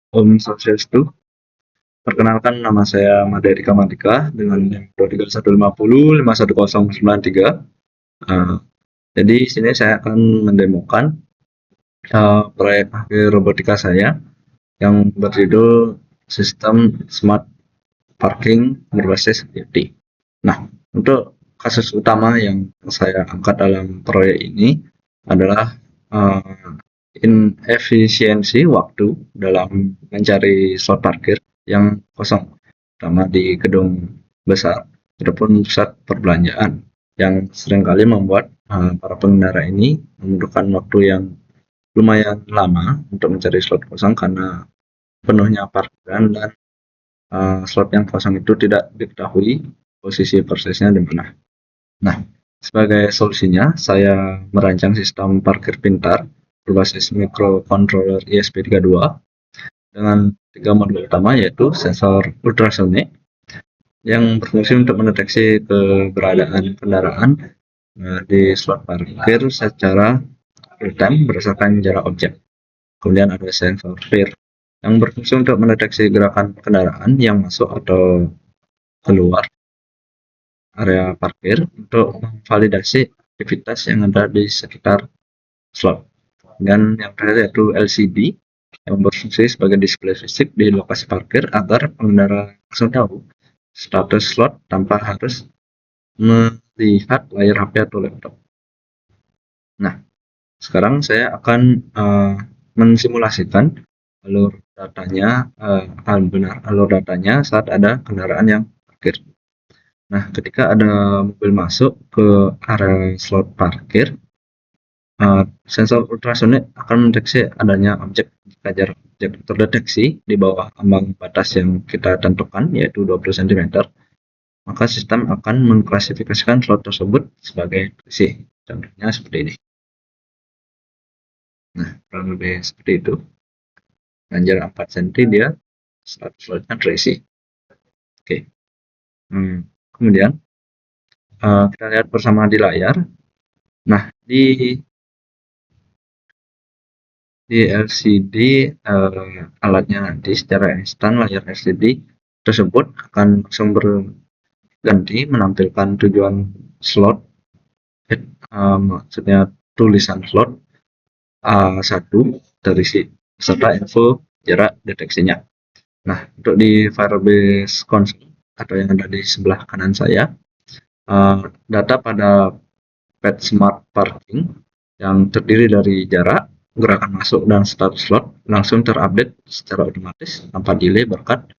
Om Swastiastu. Perkenalkan, nama saya Madhya Matika dengan NIM 23150 51093. Uh, jadi sini saya akan mendemokan proyek akhir robotika saya yang berjudul Sistem Smart Parking berbasis IoT. Nah, untuk kasus utama yang saya angkat dalam proyek ini adalah uh, inefisiensi waktu dalam mencari slot parkir yang kosong, terutama di gedung besar ataupun pusat perbelanjaan, yang seringkali membuat para pengendara ini membutuhkan waktu yang lumayan lama untuk mencari slot kosong karena penuhnya parkiran dan slot yang kosong itu tidak diketahui posisi persisnya di mana. Nah, sebagai solusinya, saya merancang sistem parkir pintar berbasis microcontroller ESP32 dengan 3 modul utama, yaitu sensor ultrasonic yang berfungsi untuk mendeteksi keberadaan kendaraan di slot parkir secara real time berdasarkan jarak objek. Kemudian ada sensor FIR yang berfungsi untuk mendeteksi gerakan kendaraan yang masuk atau keluar area parkir untuk memvalidasi aktivitas yang ada di sekitar slot. Dan yang terakhir yaitu LCD yang berfungsi sebagai display fisik di lokasi parkir agar pengendara langsung tahu status slot tanpa harus melihat layar HP atau laptop. Nah, sekarang saya akan mensimulasikan alur datanya saat ada kendaraan yang parkir. Nah, ketika ada mobil masuk ke area slot parkir, sensor ultrasonik akan mendeteksi adanya objek jika jarak objek terdeteksi di bawah ambang batas yang kita tentukan, yaitu 20 cm, maka sistem akan mengklasifikasikan slot tersebut sebagai bersih. Contohnya seperti ini. Nah, kurang lebih seperti itu. Dan jarak 4 cm dia slotnya terisi. Oke. Kemudian kita lihat bersama di layar. Nah, di LCD alatnya nanti secara instan layar LCD tersebut akan langsung berganti menampilkan tujuan slot, maksudnya tulisan slot A1 terisi serta info jarak deteksinya. Nah, untuk di Firebase Console atau yang ada di sebelah kanan saya, data pada pad Smart Parking yang terdiri dari jarak, gerakan masuk, dan status slot langsung terupdate secara otomatis tanpa delay berkat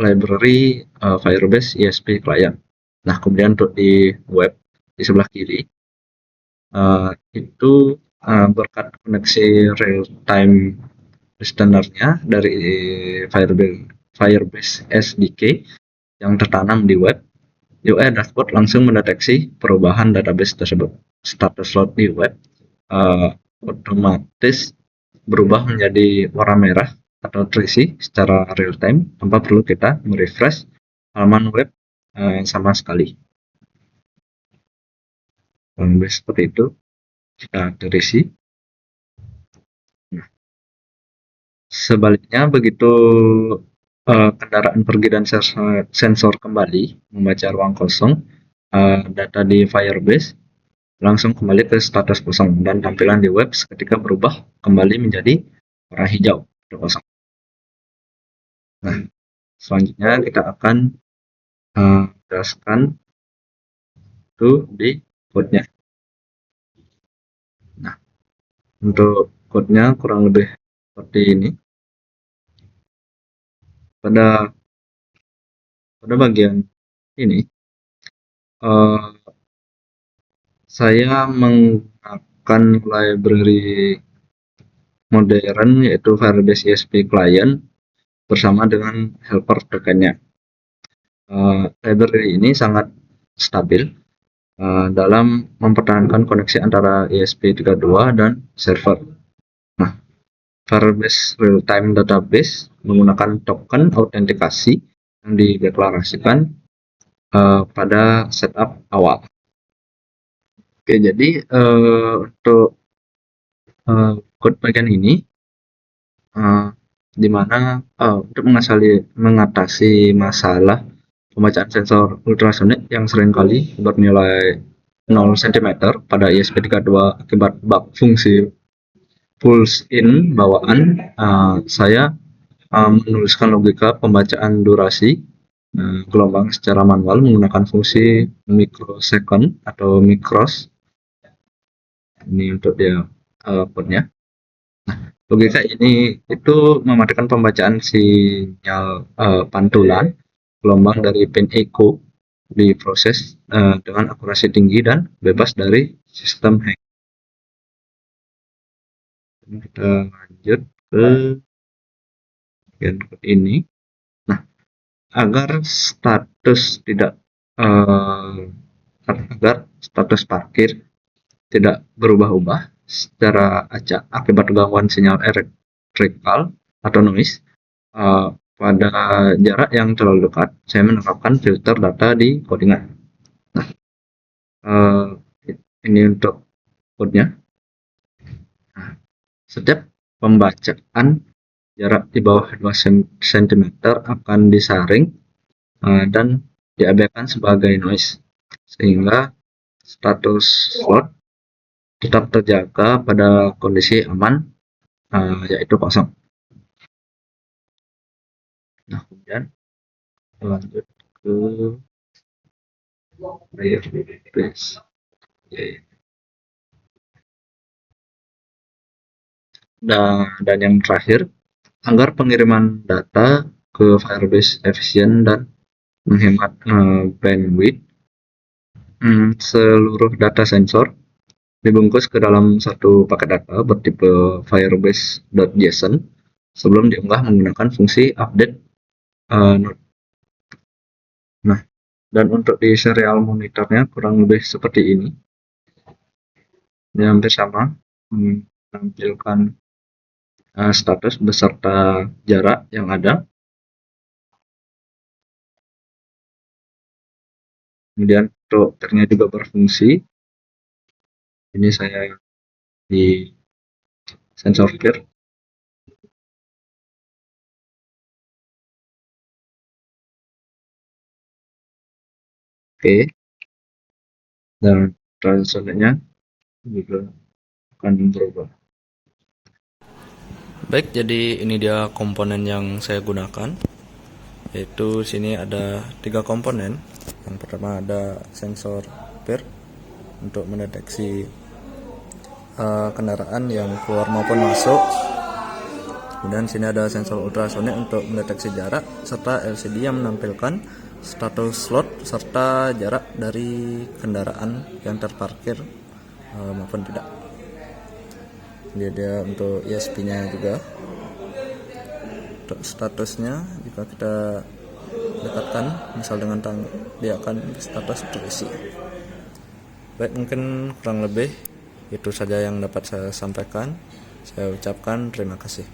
library Firebase ESP Client. Nah, kemudian untuk di web di sebelah kiri itu berkat koneksi real time listener-nya dari Firebase SDK yang tertanam di web, UI dashboard langsung mendeteksi perubahan database tersebut. Status slot di web otomatis berubah menjadi warna merah atau terisi secara real time tanpa perlu kita merefresh halaman web sama sekali. Seperti itu jika terisi. Nah, sebaliknya, begitu kendaraan pergi dan sensor kembali membaca ruang kosong, data di Firebase langsung kembali ke status kosong dan tampilan di web seketika berubah kembali menjadi warna hijau atau kosong. Nah, selanjutnya kita akan jelaskan itu di code-nya. Nah, untuk code-nya kurang lebih seperti ini. Pada bagian ini saya menggunakan library modern yaitu Firebase ESP Client bersama dengan helper tokennya. Library ini sangat stabil dalam mempertahankan koneksi antara ESP32 dan server. Nah, Firebase Real-Time Database menggunakan token autentikasi yang dideklarasikan pada setup awal. Oke, jadi untuk code bagian ini di mana untuk mengatasi masalah pembacaan sensor ultrasonik yang seringkali bernilai 0 cm pada ESP32 akibat bug fungsi pulse in bawaan. Saya menuliskan logika pembacaan durasi gelombang secara manual menggunakan fungsi microsecond atau micros. Ini untuk dia outputnya. Logika ini itu mematikan pembacaan sinyal pantulan gelombang dari pin echo diproses dengan akurasi tinggi dan bebas dari sistem hang. Kita lanjut ke bagian ini. Nah, agar status tidak agar status parkir tidak berubah-ubah secara acak akibat gangguan sinyal elektrikal atau noise pada jarak yang terlalu dekat, saya menerapkan filter data di codingan. Nah, ini untuk code-nya. Nah, setiap pembacaan jarak di bawah 2 cm akan disaring dan diabaikan sebagai noise, sehingga status slot tetap terjaga pada kondisi aman, yaitu kosong. Nah, kemudian lanjut ke Firebase. Dan yang terakhir, agar pengiriman data ke Firebase efisien dan menghemat bandwidth, seluruh data sensor dibungkus ke dalam satu paket data bertipe firebase.json sebelum diunggah menggunakan fungsi update node. Nah, dan untuk di serial monitornya kurang lebih seperti ini. Ini hampir sama, menampilkan status beserta jarak yang ada. Kemudian untuk pairnya juga berfungsi. Ini saya di sensor pair. Oke. Dan transitionnya juga akan berubah. Baik, jadi ini dia komponen yang saya gunakan. Yaitu sini ada 3 komponen. Yang pertama ada sensor pair untuk mendeteksi kendaraan yang keluar maupun masuk. Kemudian sini ada sensor ultrasonik untuk mendeteksi jarak, serta LCD yang menampilkan status slot serta jarak dari kendaraan yang terparkir maupun tidak. Dia untuk ESP-nya juga. Untuk statusnya jika kita dekatkan, misal dengan tangan, dia akan status terisi. Baik, mungkin kurang lebih itu saja yang dapat saya sampaikan. Saya ucapkan terima kasih.